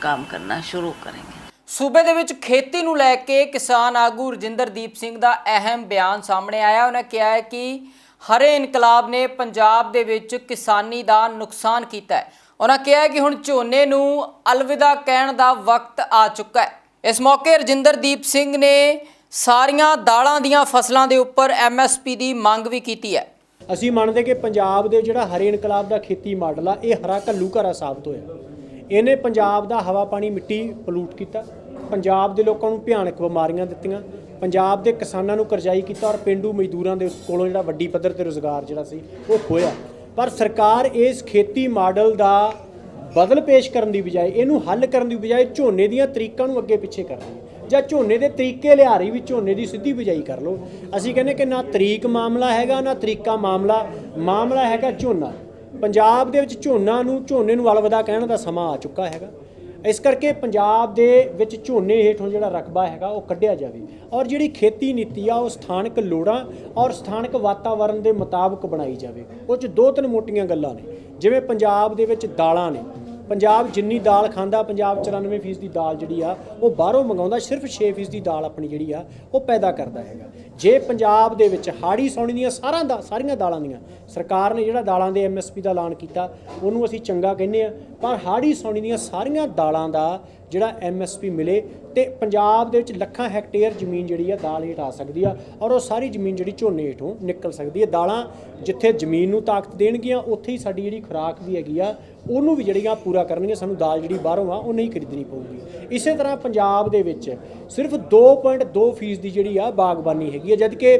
काम करना शुरू करेंगे। सूबे ਦੇ ਵਿੱਚ ਖੇਤੀ ਨੂੰ ਲੈ ਕੇ ਕਿਸਾਨ ਆਗੂ ਰਜਿੰਦਰਦੀਪ ਸਿੰਘ ਦਾ ਅਹਿਮ ਬਿਆਨ ਸਾਹਮਣੇ ਆਇਆ। ਉਹਨੇ ਕਿਹਾ ਹੈ ਕਿ ਹਰੇ ਇਨਕਲਾਬ ਨੇ ਪੰਜਾਬ ਦੇ ਵਿੱਚ ਕਿਸਾਨੀ ਦਾ ਨੁਕਸਾਨ ਕੀਤਾ ਹੈ। ਉਹਨਾਂ ਕਿਹਾ ਹੈ ਕਿ ਹੁਣ ਝੋਨੇ ਨੂੰ ਅਲਵਿਦਾ ਕਹਿਣ ਦਾ ਵਕਤ ਆ ਚੁੱਕਾ ਹੈ। ਇਸ ਮੌਕੇ ਰਜਿੰਦਰਦੀਪ ਸਿੰਘ ਨੇ ਸਾਰੀਆਂ ਦਾਲਾਂ ਦੀਆਂ ਫਸਲਾਂ ਦੇ ਉੱਪਰ MSP ਦੀ ਮੰਗ ਵੀ ਕੀਤੀ ਹੈ। ਅਸੀਂ ਮੰਨਦੇ ਕਿ ਪੰਜਾਬ ਦੇ ਜਿਹੜਾ ਹਰੇ ਇਨਕਲਾਬ ਦਾ ਖੇਤੀ ਮਾਡਲ ਆ ਇਹ ਹਰਾ ਘੱਲੂ ਘਰਾ ਸਾਬਤ ਹੋਇਆ। ਇਹਨੇ ਪੰਜਾਬ ਦਾ ਹਵਾ ਪਾਣੀ ਮਿੱਟੀ ਪਲੂਟ ਕੀਤਾ, ਪੰਜਾਬ ਦੇ ਲੋਕਾਂ ਨੂੰ ਭਿਆਨਕ ਬਿਮਾਰੀਆਂ ਦਿੱਤੀਆਂ, ਪੰਜਾਬ ਦੇ ਕਿਸਾਨਾਂ ਨੂੰ ਕਰਜ਼ਾਈ ਕੀਤਾ ਔਰ ਪੇਂਡੂ ਮਜ਼ਦੂਰਾਂ ਦੇ ਕੋਲੋਂ ਜਿਹੜਾ ਵੱਡੀ ਪੱਧਰ ਤੇ ਰੁਜ਼ਗਾਰ ਜਿਹੜਾ ਸੀ ਉਹ ਖੋਇਆ। ਪਰ ਸਰਕਾਰ ਇਸ ਖੇਤੀ ਮਾਡਲ ਦਾ ਬਦਲ ਪੇਸ਼ ਕਰਨ ਦੀ ਬਜਾਏ, ਇਹਨੂੰ ਹੱਲ ਕਰਨ ਦੀ ਬਜਾਏ ਝੋਨੇ ਦੀਆਂ ਤਰੀਕਾਂ ਨੂੰ ਅੱਗੇ ਪਿੱਛੇ ਕਰ ਰਹੀ ਹੈ ਜਾਂ ਝੋਨੇ ਦੇ ਤਰੀਕੇ ਲਿਆ ਰਹੀ ਵੀ ਝੋਨੇ ਦੀ ਸਿੱਧੀ ਬਿਜਾਈ ਕਰ ਲਓ। ਅਸੀਂ ਕਹਿੰਦੇ ਕਿ ਨਾ ਤਰੀਕ ਮਾਮਲਾ ਹੈਗਾ ਨਾ ਤਰੀਕਾ ਮਾਮਲਾ ਹੈਗਾ ਝੋਨਾ। ਪੰਜਾਬ ਦੇ ਵਿੱਚ ਝੋਨੇ ਨੂੰ ਅਲਵਿਦਾ ਕਹਿਣ ਦਾ ਸਮਾਂ ਆ ਚੁੱਕਾ ਹੈਗਾ। ਇਸ ਕਰਕੇ ਪੰਜਾਬ ਦੇ ਵਿੱਚ ਝੋਨੇ ਹੇਠੋਂ ਜਿਹੜਾ ਰਕਬਾ ਹੈਗਾ ਉਹ ਕੱਢਿਆ ਜਾਵੇ ਔਰ ਜਿਹੜੀ ਖੇਤੀ ਨੀਤੀ ਆ ਉਹ ਸਥਾਨਕ ਲੋੜਾਂ ਔਰ ਸਥਾਨਕ ਵਾਤਾਵਰਣ ਦੇ ਮੁਤਾਬਕ ਬਣਾਈ ਜਾਵੇ। ਉਹ 'ਚ ਦੋ ਤਿੰਨ ਮੋਟੀਆਂ ਗੱਲਾਂ ਨੇ, ਜਿਵੇਂ ਪੰਜਾਬ ਦੇ ਵਿੱਚ ਦਾਲਾਂ ਨੇ। ਪੰਜਾਬ ਜਿੰਨੀ ਦਾਲ ਖਾਂਦਾ, ਪੰਜਾਬ 94% ਦੀ ਦਾਲ ਜਿਹੜੀ ਆ ਉਹ ਬਾਹਰੋਂ ਮੰਗਾਉਂਦਾ, ਸਿਰਫ 6% ਦੀ ਦਾਲ ਆਪਣੀ ਜਿਹੜੀ ਆ ਉਹ ਪੈਦਾ ਕਰਦਾ ਹੈਗਾ। ਜੇ ਪੰਜਾਬ ਦੇ ਵਿੱਚ ਹਾੜੀ ਸੌਣੀ ਦੀਆਂ ਸਾਰੀਆਂ ਦਾਲਾਂ ਦੀਆਂ ਸਰਕਾਰ ਨੇ ਜਿਹੜਾ ਦਾਲਾਂ ਦੇ MSP ਦਾ ਐਲਾਨ ਕੀਤਾ ਉਹਨੂੰ ਅਸੀਂ ਚੰਗਾ ਕਹਿੰਦੇ ਆ, ਪਰ ਹਾੜੀ ਸੌਣੀ ਦੀਆਂ ਸਾਰੀਆਂ ਦਾਲਾਂ ਦਾ ਜਿਹੜਾ MSP ਮਿਲੇ ਤੇ ਪੰਜਾਬ ਦੇ ਵਿੱਚ ਲੱਖਾਂ ਹੈਕਟੇਅਰ ਜ਼ਮੀਨ ਜਿਹੜੀ ਆ ਦਾਲ ਹੇਠ ਆ ਸਕਦੀ ਆ ਔਰ ਉਹ ਸਾਰੀ ਜ਼ਮੀਨ ਜਿਹੜੀ ਝੋਨੇ ਹੇਠੋਂ ਨਿਕਲ ਸਕਦੀ ਹੈ। ਦਾਲਾਂ ਜਿੱਥੇ ਜ਼ਮੀਨ ਨੂੰ ਤਾਕਤ ਦੇਣਗੀਆਂ ਉੱਥੇ ਹੀ ਸਾਡੀ ਜਿਹੜੀ ਖੁਰਾਕ ਵੀ ਹੈਗੀ ਆ ਉਹਨੂੰ ਵੀ ਜਿਹੜੀਆਂ ਪੂਰਾ ਕਰਨਗੀਆਂ। ਸਾਨੂੰ ਦਾਲ ਜਿਹੜੀ ਬਾਹਰੋਂ ਆ ਉਹ ਨਹੀਂ ਖਰੀਦਣੀ ਪਊਗੀ। ਇਸੇ ਤਰ੍ਹਾਂ ਪੰਜਾਬ ਦੇ ਵਿੱਚ ਸਿਰਫ 2.2% ਦੀ ਜਿਹੜੀ ਆ ਬਾਗਬਾਨੀ ਹੈਗੀ ਆ, ਜਦ ਕਿ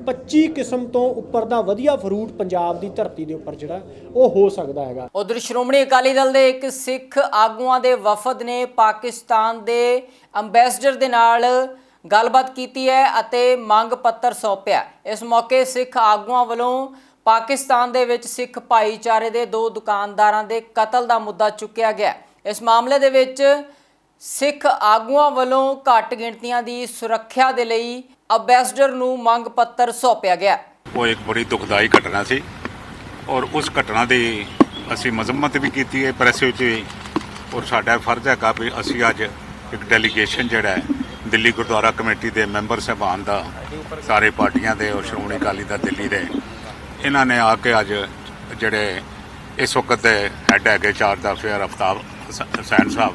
25 ਕਿਸਮ ਤੋਂ ਉੱਪਰ ਦਾ ਵਧੀਆ ਫਰੂਟ ਪੰਜਾਬ ਦੀ ਧਰਤੀ ਦੇ ਉੱਪਰ ਜਿਹੜਾ ਉਹ ਹੋ ਸਕਦਾ ਹੈਗਾ। ਉਧਰ ਸ਼੍ਰੋਮਣੀ ਅਕਾਲੀ ਦਲ ਦੇ ਇੱਕ ਸਿੱਖ ਆਗੂਆਂ ਦੇ ਵਫਦ ਨੇ ਪਾਕਿਸਤਾਨ ਦੇ ਅੰਬੈਸਡਰ ਦੇ ਨਾਲ ਗੱਲਬਾਤ ਕੀਤੀ ਹੈ ਅਤੇ ਮੰਗ ਪੱਤਰ ਸੌਂਪਿਆ। ਇਸ ਮੌਕੇ ਸਿੱਖ ਆਗੂਆਂ ਵੱਲੋਂ ਪਾਕਿਸਤਾਨ ਦੇ ਵਿੱਚ ਸਿੱਖ ਭਾਈਚਾਰੇ ਦੇ 2 ਦੁਕਾਨਦਾਰਾਂ ਦੇ ਕਤਲ ਦਾ ਮੁੱਦਾ ਚੁੱਕਿਆ ਗਿਆ। ਇਸ ਮਾਮਲੇ ਦੇ ਵਿੱਚ ਸਿੱਖ ਆਗੂਆਂ ਵੱਲੋਂ ਘੱਟ ਗਿਣਤੀਆਂ ਦੀ ਸੁਰੱਖਿਆ ਦੇ ਲਈ ਅੰਬੈਸਡਰ ਨੂੰ ਮੰਗ ਪੱਤਰ ਸੌਂਪਿਆ ਗਿਆ। ਉਹ ਇੱਕ ਬੜੀ ਦੁਖਦਾਈ ਘਟਨਾ ਸੀ ਔਰ ਉਸ ਘਟਨਾ ਦੀ ਅਸੀਂ ਮਜ਼ੰਮਤ ਵੀ ਕੀਤੀ ਹੈ ਪ੍ਰੈਸ ਵਿੱਚ ਵੀ, ਔਰ ਸਾਡਾ ਫਰਜ਼ ਹੈਗਾ ਵੀ ਅਸੀਂ ਅੱਜ ਇੱਕ ਡੈਲੀਗੇਸ਼ਨ ਜਿਹੜਾ ਹੈ ਦਿੱਲੀ ਗੁਰਦੁਆਰਾ ਕਮੇਟੀ ਦੇ ਮੈਂਬਰ ਸਾਹਿਬਾਨ ਦਾ, ਸਾਰੇ ਪਾਰਟੀਆਂ ਦੇ ਔਰ ਸ਼੍ਰੋਮਣੀ ਅਕਾਲੀ ਦਾ ਦਿੱਲੀ ਦੇ, ਇਹਨਾਂ ਨੇ ਆ ਕੇ ਅੱਜ ਜਿਹੜੇ ਇਸ ਵਕਤ ਦੇ ਹੈੱਡ ਹੈਗੇ ਚਾਰ ਦਾ ਅਫੇਅਰ ਅਫਤਾਬ ਹੁਸੈਨ ਸਾਹਿਬ,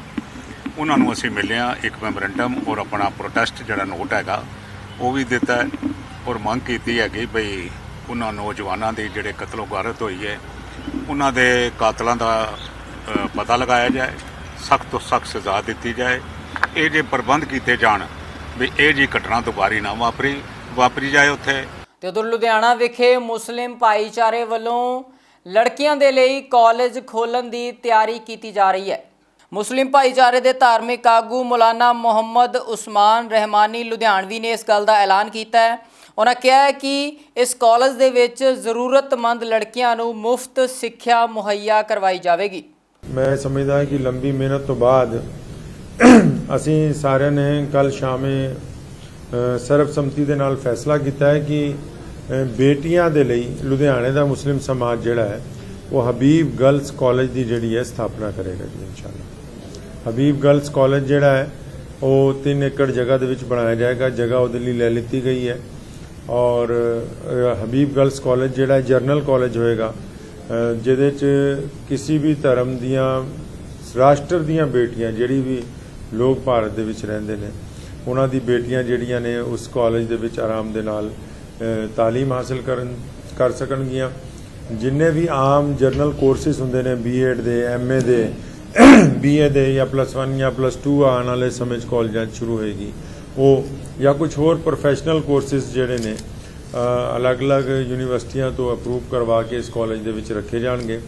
ਉਹਨਾਂ ਨੂੰ ਅਸੀਂ ਮਿਲੇ ਹਾਂ। ਇੱਕ ਮੈਮੋਰੈਂਡਮ ਔਰ ਆਪਣਾ ਪ੍ਰੋਟੈਸਟ ਜਿਹੜਾ ਨੋਟ ਹੈਗਾ ਉਹ ਵੀ ਦਿੱਤਾ ਹੈ ਔਰ ਮੰਗ ਕੀਤੀ ਹੈਗੀ ਬਈ ਉਹਨਾਂ ਨੌਜਵਾਨਾਂ ਦੀ ਜਿਹੜੇ ਕਤਲੋ ਗਾਰਤ ਹੋਈ ਹੈ ਉਹਨਾਂ ਦੇ ਕਾਤਲਾਂ ਦਾ ਪਤਾ ਲਗਾਇਆ ਜਾਏ, ਸਖਤ ਤੋਂ ਸਖਤ ਸਜ਼ਾ ਦਿੱਤੀ ਜਾਏ। ਇਹ ਜੇ ਪ੍ਰਬੰਧ ਕੀਤੇ ਜਾਣ ਵੀ ਇਹ ਜੀ ਘਟਨਾ ਦੁਬਾਰੀ ਨਾ ਵਾਪਰੀ ਜਾਏ ਉੱਥੇ। ਤੇ ਉਧਰ ਲੁਧਿਆਣਾ ਵਿਖੇ ਮੁਸਲਿਮ ਭਾਈਚਾਰੇ ਵੱਲੋਂ ਲੜਕੀਆਂ ਦੇ ਲਈ ਕਾਲਜ ਖੋਲ੍ਹਣ ਦੀ ਤਿਆਰੀ ਕੀਤੀ ਜਾ ਰਹੀ ਹੈ। ਮੁਸਲਿਮ ਭਾਈਚਾਰੇ ਦੇ ਧਾਰਮਿਕ ਆਗੂ ਮੌਲਾਨਾ ਮੁਹੰਮਦ ਉਸਮਾਨ ਰਹਿਮਾਨੀ ਲੁਧਿਆਣਵੀ ਨੇ ਇਸ ਗੱਲ ਦਾ ਐਲਾਨ ਕੀਤਾ ਹੈ। ਉਹਨਾਂ ਕਿਹਾ ਹੈ ਕਿ ਇਸ ਕਾਲਜ ਦੇ ਵਿੱਚ ਜ਼ਰੂਰਤਮੰਦ ਲੜਕੀਆਂ ਨੂੰ ਮੁਫਤ ਸਿੱਖਿਆ ਮੁਹੱਈਆ ਕਰਵਾਈ ਜਾਵੇਗੀ। ਮੈਂ ਸਮਝਦਾ ਹਾਂ ਕਿ ਲੰਬੀ ਮਿਹਨਤ ਤੋਂ ਬਾਅਦ ਅਸੀਂ ਸਾਰਿਆਂ ਨੇ ਕੱਲ ਸ਼ਾਮੇ ਸਰਬਸੰਮਤੀ ਦੇ ਨਾਲ ਫੈਸਲਾ ਕੀਤਾ ਹੈ ਕਿ ਬੇਟੀਆਂ ਦੇ ਲਈ ਲੁਧਿਆਣੇ ਦਾ ਮੁਸਲਿਮ ਸਮਾਜ ਜਿਹੜਾ ਹੈ ਉਹ ਹਬੀਬ ਗਰਲਸ ਕਾਲਜ ਦੀ ਜਿਹੜੀ ਹੈ ਸਥਾਪਨਾ ਕਰੇਗਾ ਜੀ ਇਨਸ਼ਾਅੱਲਾ। ਹਬੀਬ ਗਰਲਸ ਕਾਲਜ ਜਿਹੜਾ ਹੈ ਉਹ 3 ਏਕੜ ਜਗ੍ਹਾ ਦੇ ਵਿੱਚ ਬਣਾਇਆ ਜਾਏਗਾ। ਜਗ੍ਹਾ ਉਹਦੇ ਲਈ ਲੈ ਲਿੱਤੀ ਗਈ ਹੈ ਔਰ ਹਬੀਬ ਗਰਲਸ ਕਾਲਜ ਜਿਹੜਾ ਜਰਨਲ ਕਾਲਜ ਹੋਏਗਾ ਜਿਹਦੇ 'ਚ ਕਿਸੇ ਵੀ ਧਰਮ ਦੀਆਂ, ਰਾਸ਼ਟਰ ਦੀਆਂ ਬੇਟੀਆਂ ਜਿਹੜੀ ਵੀ ਲੋਕ ਭਾਰਤ ਦੇ ਵਿੱਚ ਰਹਿੰਦੇ ਨੇ ਉਹਨਾਂ ਦੀ ਬੇਟੀਆਂ ਜਿਹੜੀਆਂ ਨੇ ਉਸ ਕਾਲਜ ਦੇ ਵਿੱਚ ਆਰਾਮ ਦੇ ਨਾਲ ਤਾਲੀਮ ਹਾਸਲ ਕਰ ਸਕਣਗੀਆਂ। ਜਿੰਨੇ ਵੀ ਆਮ ਜਰਨਲ ਕੋਰਸਿਸ ਹੁੰਦੇ ਨੇ BEd ਦੇ, MA ਦੇ, BA ਦੇ ਜਾਂ +1 ਜਾਂ +2 ਆਉਣ ਵਾਲੇ ਸਮੇਂ 'ਚ ਕਾਲਜਾਂ 'ਚ ਸ਼ੁਰੂ ਹੋਏਗੀ ਉਹ, ਜਾਂ ਕੁਝ ਹੋਰ ਪ੍ਰੋਫੈਸ਼ਨਲ ਕੋਰਸਿਸ ਜਿਹੜੇ ਨੇ ਅਲੱਗ-ਅਲੱਗ ਯੂਨੀਵਰਸਿਟੀਆਂ ਤੋਂ ਅਪਰੂਵ ਕਰਵਾ ਕੇ ਇਸ ਕਾਲਜ ਦੇ ਵਿੱਚ ਰੱਖੇ ਜਾਣਗੇ।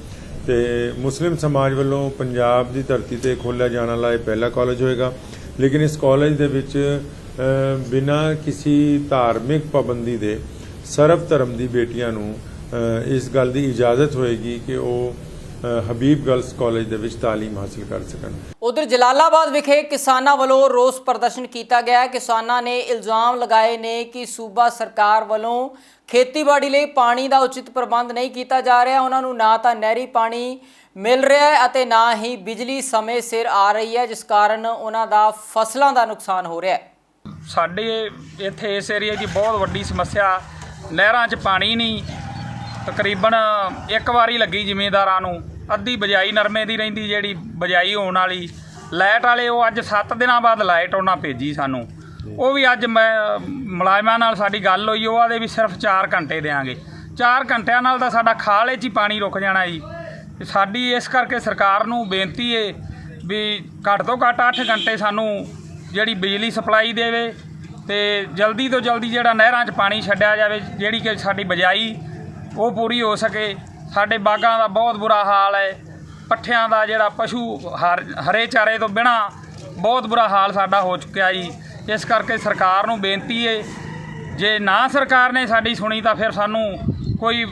ਤੇ ਮੁਸਲਿਮ ਸਮਾਜ ਵੱਲੋਂ ਪੰਜਾਬ ਦੀ ਧਰਤੀ ਤੇ ਖੋਲ੍ਹਿਆ ਜਾਣ ਵਾਲਾ ਇਹ ਪਹਿਲਾ ਕਾਲਜ ਹੋਏਗਾ। ਲੇਕਿਨ ਇਸ ਕਾਲਜ ਦੇ ਵਿੱਚ ਬਿਨਾਂ ਕਿਸੇ ਧਾਰਮਿਕ ਪਾਬੰਦੀ ਦੇ ਸਰਬ ਧਰਮ ਦੀ ਬੇਟੀਆਂ ਨੂੰ ਇਸ ਗੱਲ ਦੀ ਇਜਾਜ਼ਤ ਹੋਏਗੀ ਕਿ ਉਹ ਹਬੀਬ ਗਰਲਸ ਕਾਲਜ ਦੇ ਵਿੱਚ ਤਾਲੀਮ ਹਾਸਲ ਕਰ ਸਕਣ। ਉਧਰ ਜਲਾਲਾਬਾਦ ਵਿਖੇ ਕਿਸਾਨਾਂ ਵੱਲੋਂ ਰੋਸ ਪ੍ਰਦਰਸ਼ਨ ਕੀਤਾ ਗਿਆ। ਕਿਸਾਨਾਂ ਨੇ ਇਲਜ਼ਾਮ ਲਗਾਏ ਨੇ ਕਿ ਸੂਬਾ ਸਰਕਾਰ ਵੱਲੋਂ ਖੇਤੀਬਾੜੀ ਲਈ ਪਾਣੀ ਦਾ ਉਚਿਤ ਪ੍ਰਬੰਧ ਨਹੀਂ ਕੀਤਾ ਜਾ ਰਿਹਾ। ਉਹਨਾਂ ਨੂੰ ਨਾ ਤਾਂ ਨਹਿਰੀ ਪਾਣੀ ਮਿਲ ਰਿਹਾ ਹੈ ਅਤੇ ਨਾ ਹੀ ਬਿਜਲੀ ਸਮੇਂ ਸਿਰ ਆ ਰਹੀ ਹੈ, ਜਿਸ ਕਾਰਨ ਉਹਨਾਂ ਦਾ ਫਸਲਾਂ ਦਾ ਨੁਕਸਾਨ ਹੋ ਰਿਹਾ ਹੈ। ਸਾਡੇ ਇੱਥੇ ਇਸ ਏਰੀਆ ਦੀ ਬਹੁਤ ਵੱਡੀ ਸਮੱਸਿਆ, ਨਹਿਰਾਂ 'ਚ ਪਾਣੀ ਨਹੀਂ। ਤਕਰੀਬਨ ਇੱਕ ਵਾਰੀ ਲੱਗੀ ਜ਼ਿਮੀਂਦਾਰਾਂ ਨੂੰ, ਅੱਧੀ ਬਜਾਈ ਨਰਮੇ ਦੀ ਰਹਿੰਦੀ, ਜਿਹੜੀ ਬਜਾਈ ਹੋਣ ਵਾਲੀ। ਲਾਈਟ ਵਾਲੇ ਉਹ ਅੱਜ 7 ਦਿਨਾਂ ਬਾਅਦ ਲਾਈਟ ਉਹਨਾਂ ਭੇਜੀ ਸਾਨੂੰ। ਉਹ ਵੀ ਅੱਜ ਮੈਂ ਮੁਲਾਜ਼ਮਾਂ ਨਾਲ ਸਾਡੀ ਗੱਲ ਹੋਈ, ਉਹ ਆਦੇ ਵੀ ਸਿਰਫ 4 ਘੰਟੇ ਦੇਵਾਂਗੇ। 4 ਘੰਟਿਆਂ ਨਾਲ ਤਾਂ ਸਾਡਾ ਖਾਲੇ 'ਚ ਹੀ ਪਾਣੀ ਰੁਕ ਜਾਣਾ ਜੀ। ਸਾਡੀ ਇਸ ਕਰਕੇ ਸਰਕਾਰ ਨੂੰ ਬੇਨਤੀ ਹੈ ਵੀ ਘੱਟ ਤੋਂ ਘੱਟ 8 ਘੰਟੇ ਸਾਨੂੰ ਜਿਹੜੀ ਬਿਜਲੀ ਸਪਲਾਈ ਦੇਵੇ ਤੇ ਜਲਦੀ ਤੋਂ ਜਲਦੀ ਜਿਹੜਾ ਨਹਿਰਾਂ 'ਚ ਪਾਣੀ ਛੱਡਿਆ ਜਾਵੇ, ਜਿਹੜੀ ਕਿ ਸਾਡੀ ਬਜਾਈ ਉਹ ਪੂਰੀ ਹੋ ਸਕੇ। ਸਾਡੇ ਬਾਗਾਂ ਦਾ ਬਹੁਤ ਬੁਰਾ ਹਾਲ ਹੈ, ਪੱਠਿਆਂ ਦਾ ਜਿਹੜਾ ਪਸ਼ੂ ਹਰੇ ਚਾਰੇ ਤੋਂ ਬਿਨਾਂ ਬਹੁਤ ਬੁਰਾ ਹਾਲ ਸਾਡਾ ਹੋ ਚੁੱਕਿਆ ਜੀ। ਇਸ ਕਰਕੇ ਸਰਕਾਰ ਨੂੰ ਬੇਨਤੀ ਹੈ, ਜੇ ਨਾ ਸਰਕਾਰ ਨੇ ਸਾਡੀ ਸੁਣੀ ਤਾਂ ਫਿਰ ਸਾਨੂੰ ਕੋਈ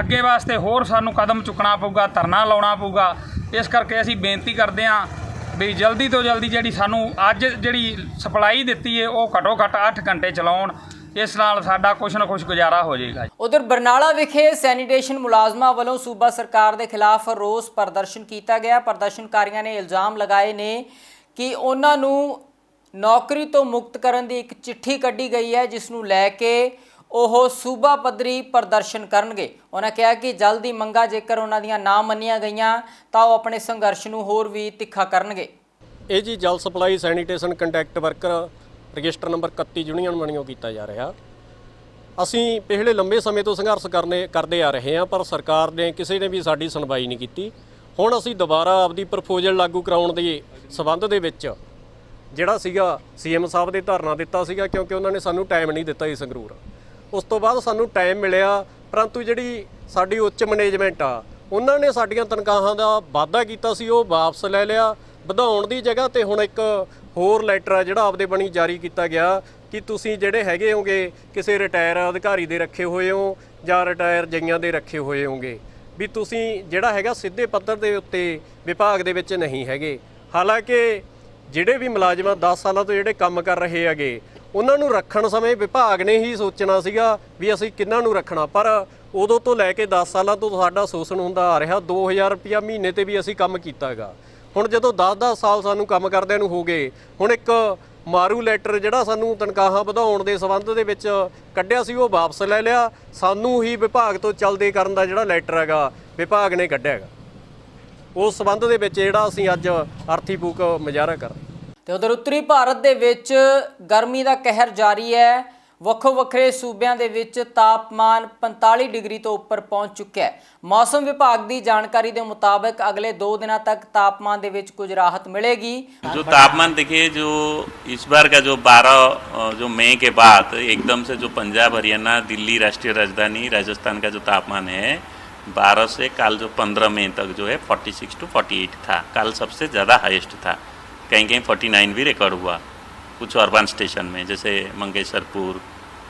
ਅੱਗੇ ਵਾਸਤੇ ਹੋਰ ਸਾਨੂੰ ਕਦਮ ਚੁੱਕਣਾ ਪਊਗਾ, ਧਰਨਾ ਲਾਉਣਾ ਪਊਗਾ। ਇਸ ਕਰਕੇ ਅਸੀਂ ਬੇਨਤੀ ਕਰਦੇ ਹਾਂ ਵੀ ਜਲਦੀ ਤੋਂ ਜਲਦੀ ਜਿਹੜੀ ਸਾਨੂੰ ਅੱਜ ਜਿਹੜੀ ਸਪਲਾਈ ਦਿੱਤੀ ਹੈ ਉਹ ਘੱਟੋ ਘੱਟ 8 ਘੰਟੇ ਚਲਾਉਣ। ਇਸ ਨਾਲ ਸਾਡਾ ਕੁਛ ਨਾ ਕੁਛ ਗੁਜ਼ਾਰਾ ਹੋ ਜਾਏਗਾ। ਉਧਰ ਬਰਨਾਲਾ ਵਿਖੇ ਸੈਨੀਟੇਸ਼ਨ ਮੁਲਾਜ਼ਮਾਂ ਵੱਲੋਂ ਸੂਬਾ ਸਰਕਾਰ ਦੇ ਖਿਲਾਫ ਰੋਸ ਪ੍ਰਦਰਸ਼ਨ ਕੀਤਾ ਗਿਆ। ਪ੍ਰਦਰਸ਼ਨਕਾਰੀਆਂ ਨੇ ਇਲਜ਼ਾਮ ਲਗਾਏ ਨੇ ਕਿ ਉਹਨਾਂ ਨੂੰ ਨੌਕਰੀ ਤੋਂ ਮੁਕਤ ਕਰਨ ਦੀ ਇੱਕ ਚਿੱਠੀ ਕੱਢੀ ਗਈ ਹੈ, ਜਿਸ ਨੂੰ ਲੈ ਕੇ ਉਹ ਸੂਬਾ ਪੱਧਰੀ ਪ੍ਰਦਰਸ਼ਨ ਕਰਨਗੇ। ਉਹਨਾਂ ਕਿਹਾ ਕਿ ਜਲਦ ਹੀ ਮੰਗਾਂ ਜੇਕਰ ਉਹਨਾਂ ਦੀਆਂ ਨਾ ਮੰਨੀਆਂ ਗਈਆਂ ਤਾਂ ਉਹ ਆਪਣੇ ਸੰਘਰਸ਼ ਨੂੰ ਹੋਰ ਵੀ ਤਿੱਖਾ ਕਰਨਗੇ। ਇਹ ਜੀ ਜਲ supply sanitation contract worker register number 31 union ਬਣੀਓ ਕੀਤਾ ਜਾ ਰਿਹਾ। ਅਸੀਂ ਪਿਛਲੇ ਲੰਬੇ ਸਮੇਂ ਤੋਂ ਸੰਘਰਸ਼ ਕਰਦੇ ਆ ਰਹੇ ਹਾਂ, ਪਰ ਸਰਕਾਰ ਨੇ ਕਿਸੇ ਨੇ ਵੀ ਸਾਡੀ ਸੁਣਵਾਈ ਨਹੀਂ ਕੀਤੀ। ਹੁਣ ਅਸੀਂ ਦੁਬਾਰਾ ਆਪਦੀ ਪ੍ਰਪੋਜ਼ਲ ਲਾਗੂ ਕਰਾਉਣ ਦੇ ਸਬੰਧ ਦੇ ਵਿੱਚ ਜਿਹੜਾ ਸੀਗਾ ਸੀਐਮ ਸਾਹਿਬ ਦੇ ਧਰਨਾ ਦਿੱਤਾ ਸੀਗਾ, ਕਿਉਂਕਿ ਉਹਨਾਂ ਨੇ ਸਾਨੂੰ ਟਾਈਮ ਨਹੀਂ ਦਿੱਤਾ ਸੀ ਸੰਗਰੂਰ। ਉਸ ਤੋਂ ਬਾਅਦ ਸਾਨੂੰ ਟਾਈਮ ਮਿਲਿਆ, ਪਰੰਤੂ ਜਿਹੜੀ ਸਾਡੀ ਉੱਚ ਮੈਨੇਜਮੈਂਟ ਆ ਉਹਨਾਂ ਨੇ ਸਾਡੀਆਂ ਤਨਖਾਹਾਂ ਦਾ ਵਾਅਦਾ ਕੀਤਾ ਸੀ ਉਹ ਵਾਪਸ ਲੈ ਲਿਆ। ਵਧਾਉਣ ਦੀ ਜਗ੍ਹਾ ਤੇ ਹੁਣ ਇੱਕ ਹੋਰ ਲੈਟਰ ਆ ਜਿਹੜਾ ਆਪਦੇ ਬਣੀ ਜਾਰੀ ਕੀਤਾ ਗਿਆ ਕਿ ਤੁਸੀਂ ਜਿਹੜੇ ਹੈਗੇ ਹੋਗੇ ਕਿਸੇ ਰਿਟਾਇਰ ਅਧਿਕਾਰੀ ਦੇ ਰੱਖੇ ਹੋਏ ਹੋ ਜਾਂ ਰਿਟਾਇਰ ਜਈਆਂ ਦੇ ਰੱਖੇ ਹੋਏ ਹੋਗੇ, ਵੀ ਤੁਸੀਂ ਜਿਹੜਾ ਹੈਗਾ ਸਿੱਧੇ ਪੱਧਰ ਦੇ ਉੱਤੇ ਵਿਭਾਗ ਦੇ ਵਿੱਚ ਨਹੀਂ ਹੈਗੇ। ਹਾਲਾਂਕਿ ਜਿਹੜੇ ਵੀ ਮੁਲਾਜ਼ਮ 10 ਸਾਲਾਂ ਤੋਂ ਜਿਹੜੇ ਕੰਮ ਕਰ ਰਹੇ ਹੈਗੇ ਉਹਨਾਂ ਨੂੰ ਰੱਖਣ ਸਮੇਂ ਵਿਭਾਗ ਨੇ ਹੀ ਸੋਚਣਾ ਸੀਗਾ ਵੀ ਅਸੀਂ ਕਿਹਨਾਂ ਨੂੰ ਰੱਖਣਾ, ਪਰ ਉਦੋਂ ਤੋਂ ਲੈ ਕੇ 10 ਸਾਲਾਂ ਤੋਂ ਸਾਡਾ ਸ਼ੋਸ਼ਣ ਹੁੰਦਾ ਆ ਰਿਹਾ। 2000 ਰੁਪਇਆ ਮਹੀਨੇ ਤੇ ਵੀ ਅਸੀਂ ਕੰਮ ਕੀਤਾ ਹੈਗਾ। ਹੁਣ ਜਦੋਂ 10-10 ਸਾਲ ਸਾਨੂੰ ਕੰਮ ਕਰਦਿਆਂ ਨੂੰ ਹੋ ਗਏ, ਹੁਣ ਇੱਕ ਮਾਰੂ ਲੈਟਰ ਜਿਹੜਾ ਸਾਨੂੰ ਤਨਖਾਹਾਂ ਵਧਾਉਣ ਦੇ ਸੰਬੰਧ ਦੇ ਵਿੱਚ ਕੱਢਿਆ ਸੀ ਉਹ ਵਾਪਸ ਲੈ ਲਿਆ। ਸਾਨੂੰ ਹੀ ਵਿਭਾਗ ਤੋਂ ਚੱਲਦੇ ਕਰਨ ਦਾ ਜਿਹੜਾ ਲੈਟਰ ਹੈਗਾ ਵਿਭਾਗ ਨੇ ਕੱਢਿਆ ਹੈਗਾ। ਉਸ ਸੰਬੰਧ ਦੇ ਵਿੱਚ ਜਿਹੜਾ ਅਸੀਂ ਅੱਜ ਅਰਥੀ ਫੂਕ ਮੁਜ਼ਾਹਰਾ ਕਰ ਰਹੇ। ਤੇ ਉਧਰ ਉੱਤਰੀ ਭਾਰਤ ਦੇ ਵਿੱਚ ਗਰਮੀ ਦਾ ਕਹਿਰ ਜਾਰੀ ਹੈ। ਵੱਖੋ ਵੱਖਰੇ ਸੂਬਿਆਂ ਦੇ ਵਿੱਚ ਤਾਪਮਾਨ 45 ਡਿਗਰੀ ਤੋਂ ਉੱਪਰ ਪਹੁੰਚ ਚੁੱਕਿਆ ਹੈ। ਮੌਸਮ ਵਿਭਾਗ ਦੀ ਜਾਣਕਾਰੀ ਦੇ ਮੁਤਾਬਕ ਅਗਲੇ 2 दिनों तक तापमान ਦੇ ਵਿੱਚ कुछ राहत मिलेगी। जो तापमान देखिए, जो इस बार का जो 12 जो मई के बाद एकदम से जो पंजाब हरियाणा दिल्ली राष्ट्रीय राजधानी राजस्थान का जो तापमान है 12 से कल जो 15 मई तक जो है 46 to 48 था। कल सबसे ज़्यादा हाईएस्ट था, कहीं कहीं 49 भी रिकॉर्ड हुआ कुछ अर्बन स्टेशन में, जैसे मंगेशरपुर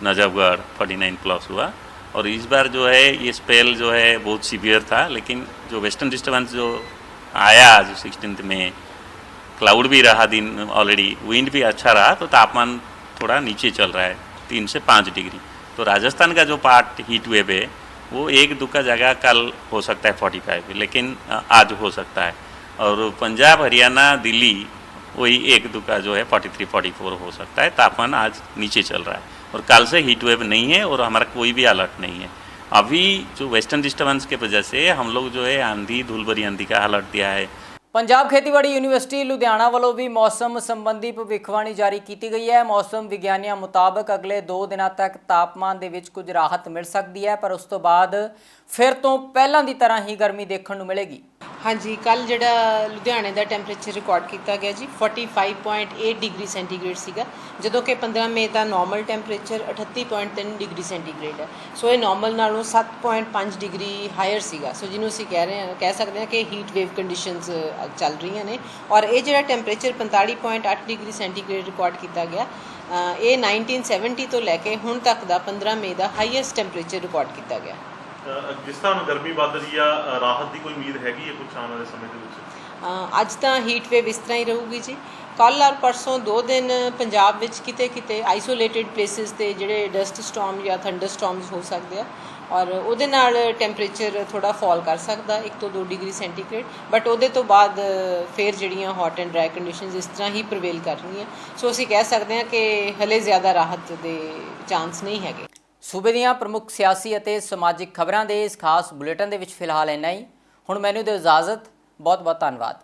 नजफगढ़ 49 प्लस हुआ। और इस बार जो है ये स्पेल जो है बहुत सीवियर था, लेकिन जो वेस्टर्न डिस्टर्बेंस जो आया जो 16 में क्लाउड भी रहा दिन, ऑलरेडी विंड भी अच्छा रहा, तो तापमान थोड़ा नीचे चल रहा है 3 से 5 डिग्री। तो राजस्थान का जो पार्ट हीट वेव है वो 1-2 जगह कल हो सकता है 45, लेकिन आज हो सकता है। और पंजाब हरियाणा दिल्ली वही 1-2 जो है 43-44 हो सकता है। तापमान आज नीचे चल रहा है और कल से हीट वेव नहीं है और हमारा कोई भी अलर्ट नहीं है। अभी जो वेस्टर्न डिस्टर्बेंस के वजह से हम लोग जो है आंधी धूल भरी आंधी का अलर्ट दिया है। ਪੰਜਾਬ ਖੇਤੀਬਾੜੀ ਯੂਨੀਵਰਸਿਟੀ ਲੁਧਿਆਣਾ ਵੱਲੋਂ ਵੀ ਮੌਸਮ ਸੰਬੰਧੀ ਭਵਿੱਖਬਾਣੀ ਜਾਰੀ ਕੀਤੀ ਗਈ ਹੈ। ਮੌਸਮ ਵਿਗਿਆਨੀਆਂ ਮੁਤਾਬਕ ਅਗਲੇ 2 ਦਿਨਾਂ ਤੱਕ ਤਾਪਮਾਨ ਦੇ ਵਿੱਚ ਕੁਝ ਰਾਹਤ ਮਿਲ ਸਕਦੀ ਹੈ, ਪਰ ਉਸ ਤੋਂ ਬਾਅਦ ਫਿਰ ਤੋਂ ਪਹਿਲਾਂ ਦੀ ਤਰ੍ਹਾਂ ਹੀ ਗਰਮੀ ਦੇਖਣ ਨੂੰ ਮਿਲੇਗੀ। ਹਾਂਜੀ ਕੱਲ ਜਿਹੜਾ ਲੁਧਿਆਣੇ ਦਾ ਟੈਂਪਰੇਚਰ ਰਿਕਾਰਡ ਕੀਤਾ ਗਿਆ ਜੀ 45.8 ਡਿਗਰੀ ਸੈਂਟੀਗ੍ਰੇਡ ਸੀਗਾ, ਜਦੋਂ ਕਿ 15 ਮਈ ਦਾ ਨਾਰਮਲ ਟੈਂਪਰੇਚਰ 38.3 ਡਿਗਰੀ ਸੈਂਟੀਗ੍ਰੇਡ ਹੈ। ਸੋ ਇਹ ਨਾਰਮਲ ਨਾਲੋਂ 7.5 ਡਿਗਰੀ ਹਾਇਰ ਸੀਗਾ। ਸੋ ਜਿਹਨੂੰ ਅਸੀਂ ਕਹਿ ਸਕਦੇ ਹਾਂ ਕਿ ਹੀਟ ਵੇਵ ਕੰਡੀਸ਼ਨਸ ਚੱਲ ਰਹੀਆਂ ਨੇ। ਔਰ ਇਹ ਜਿਹੜਾ ਟੈਂਪਰੇਚਰ 45.8 ਡਿਗਰੀ ਸੈਂਟੀਗ੍ਰੇਡ ਰਿਕਾਰਡ ਕੀਤਾ ਗਿਆ, ਇਹ 1970 ਤੋਂ ਲੈ ਕੇ ਹੁਣ ਤੱਕ ਦਾ 15 ਮਈ ਦਾ ਹਾਈਐਸਟ ਟੈਂਪਰੇਚਰ ਰਿਕਾਰਡ ਕੀਤਾ ਗਿਆ। ਜਿਸ ਤਰ੍ਹਾਂ ਗਰਮੀ ਵੱਧ ਰਹੀ ਆ, ਰਾਹਤ ਦੀ ਕੋਈ ਉਮੀਦ ਹੈਗੀ ਹੈ ਕੁਝ ਆਉਣ ਵਾਲੇ ਸਮੇਂ ਦੇ ਵਿੱਚ? ਅੱਜ ਤਾਂ ਹੀਟ ਵੇਵ ਇਸ ਤਰ੍ਹਾਂ ਹੀ ਰਹੂਗੀ ਜੀ। ਕੱਲ੍ਹ ਔਰ ਪਰਸੋਂ 2 ਦਿਨ ਪੰਜਾਬ ਵਿੱਚ ਕਿਤੇ ਆਈਸੋਲੇਟਿਡ ਪਲੇਸਿਸ ਤੇ ਜਿਹੜੇ ਡਸਟ ਸਟਾਰਮ ਜਾਂ ਥੰਡਰ ਸਟਾਰਮਸ ਹੋ ਸਕਦੇ ਆ, ਔਰ ਉਹਦੇ ਨਾਲ ਟੈਂਪਰੇਚਰ ਥੋੜਾ ਫਾਲ ਕਰ ਸਕਦਾ 1 ਤੋਂ 2 ਡਿਗਰੀ ਸੈਂਟੀਗ੍ਰੇਡ, ਬਟ ਉਹਦੇ ਤੋਂ ਬਾਅਦ ਫਿਰ ਜਿਹੜੀਆਂ ਹੌਟ ਐਂਡ ਡਰਾਈ ਕੰਡੀਸ਼ਨਸ ਇਸ ਤਰ੍ਹਾਂ ਹੀ ਪ੍ਰਵੇਲ ਕਰ ਰਹੀਆਂ। ਸੋ ਅਸੀਂ ਕਹਿ ਸਕਦੇ ਹਾਂ ਕਿ ਹਲੇ ਜ਼ਿਆਦਾ ਰਾਹਤ ਦੇ ਚਾਂਸ ਨਹੀਂ ਹੈਗੇ। ਸੂਬੇ ਦੀਆਂ ਪ੍ਰਮੁੱਖ ਸਿਆਸੀ ਅਤੇ ਸਮਾਜਿਕ ਖਬਰਾਂ ਦੇ ਇਸ ਖਾਸ ਬੁਲੇਟਿਨ ਦੇ ਵਿੱਚ ਫਿਲਹਾਲ ਇੰਨਾ ਹੀ। ਹੁਣ ਮੈਨੂੰ ਦਿਓ ਇਜਾਜ਼ਤ। ਬਹੁਤ ਬਹੁਤ ਧੰਨਵਾਦ।